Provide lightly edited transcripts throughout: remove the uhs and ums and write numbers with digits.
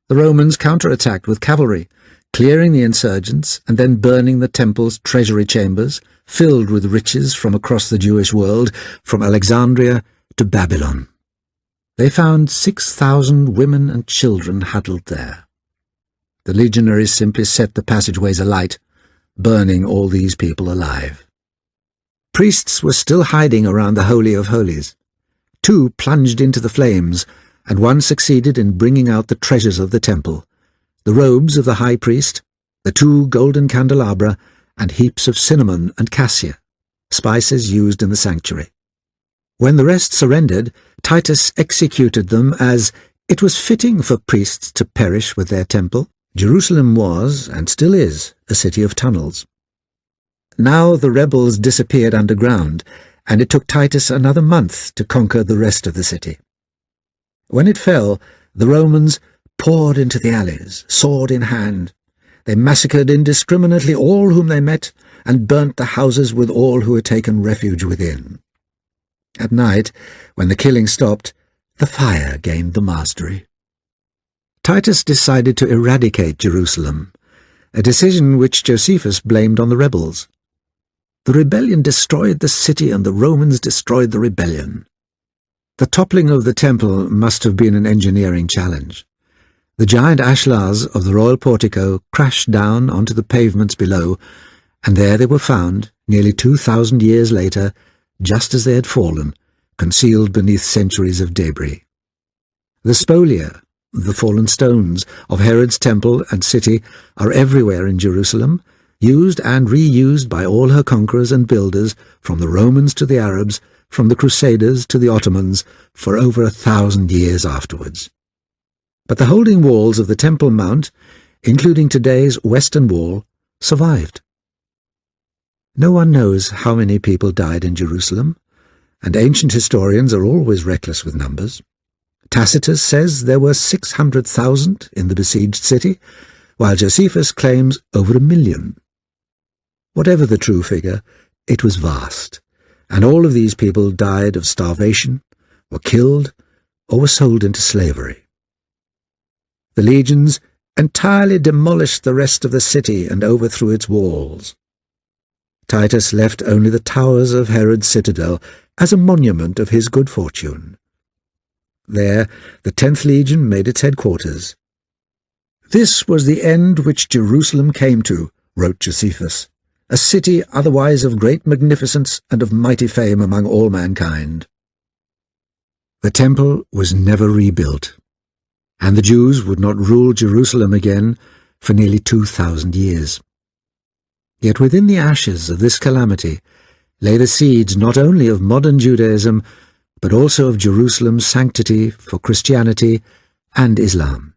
The Romans counterattacked with cavalry, clearing the insurgents and then burning the temple's treasury chambers, filled with riches from across the Jewish world, from Alexandria to Babylon. They found 6,000 women and children huddled there. The legionaries simply set the passageways alight, burning all these people alive. Priests were still hiding around the Holy of Holies. 2 plunged into the flames, and 1 succeeded in bringing out the treasures of the temple, the robes of the high priest, the 2 golden candelabra, and heaps of cinnamon and cassia, spices used in the sanctuary. When the rest surrendered, Titus executed them as it was fitting for priests to perish with their temple. Jerusalem was, and still is, a city of tunnels. Now the rebels disappeared underground, and it took Titus another month to conquer the rest of the city. When it fell, the Romans poured into the alleys, sword in hand. They massacred indiscriminately all whom they met, and burnt the houses with all who had taken refuge within. At night, when the killing stopped, the fire gained the mastery. Titus decided to eradicate Jerusalem, a decision which Josephus blamed on the rebels. The rebellion destroyed the city, and the Romans destroyed the rebellion. The toppling of the temple must have been an engineering challenge. The giant ashlars of the royal portico crashed down onto the pavements below, and there they were found, nearly 2,000 years later, just as they had fallen, concealed beneath centuries of debris. The spolia, the fallen stones, of Herod's temple and city are everywhere in Jerusalem, used and reused by all her conquerors and builders, from the Romans to the Arabs, from the Crusaders to the Ottomans, for over 1,000 years afterwards. But the holding walls of the Temple Mount, including today's Western Wall, survived. No one knows how many people died in Jerusalem, and ancient historians are always reckless with numbers. Tacitus says there were 600,000 in the besieged city, while Josephus claims over 1 million. Whatever the true figure, it was vast, and all of these people died of starvation, were killed, or were sold into slavery. The legions entirely demolished the rest of the city and overthrew its walls. Titus left only the towers of Herod's citadel as a monument of his good fortune. There, the 10th Legion made its headquarters. "This was the end which Jerusalem came to," wrote Josephus, "a city otherwise of great magnificence and of mighty fame among all mankind." The temple was never rebuilt, and the Jews would not rule Jerusalem again for nearly 2,000 years. Yet within the ashes of this calamity lay the seeds not only of modern Judaism, but also of Jerusalem's sanctity for Christianity and Islam.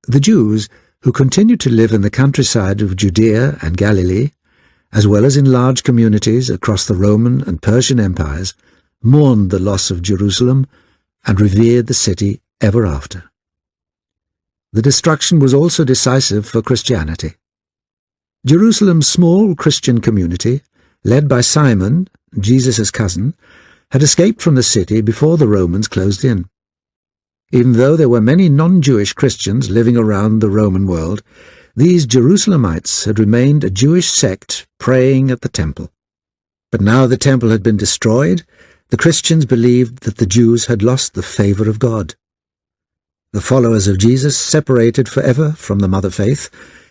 The Jews, who continued to live in the countryside of Judea and Galilee, as well as in large communities across the Roman and Persian empires, mourned the loss of Jerusalem and revered the city ever after. The destruction was also decisive for Christianity. Jerusalem's small Christian community, led by Simon, Jesus' cousin, had escaped from the city before the Romans closed in. Even though there were many non-Jewish Christians living around the Roman world, these Jerusalemites had remained a Jewish sect praying at the temple. But now the temple had been destroyed, the Christians believed that the Jews had lost the favor of God. The followers of Jesus separated forever from the mother faith,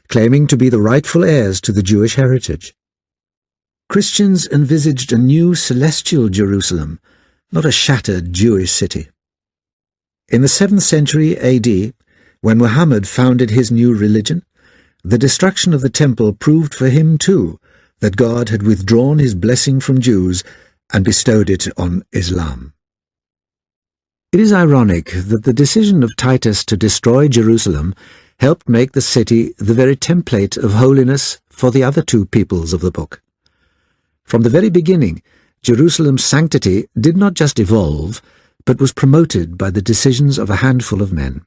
claiming to be the rightful heirs to the Jewish heritage. Christians envisaged a new celestial Jerusalem, not a shattered Jewish city. In the 7th century AD, when Muhammad founded his new religion, the destruction of the temple proved for him too that God had withdrawn his blessing from Jews and bestowed it on Islam. It is ironic that the decision of Titus to destroy Jerusalem helped make the city the very template of holiness for the other 2 peoples of the book. From the very beginning, Jerusalem's sanctity did not just evolve, but was promoted by the decisions of a handful of men.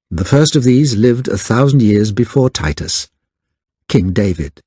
The first of these lived 1,000 years before Titus, King David.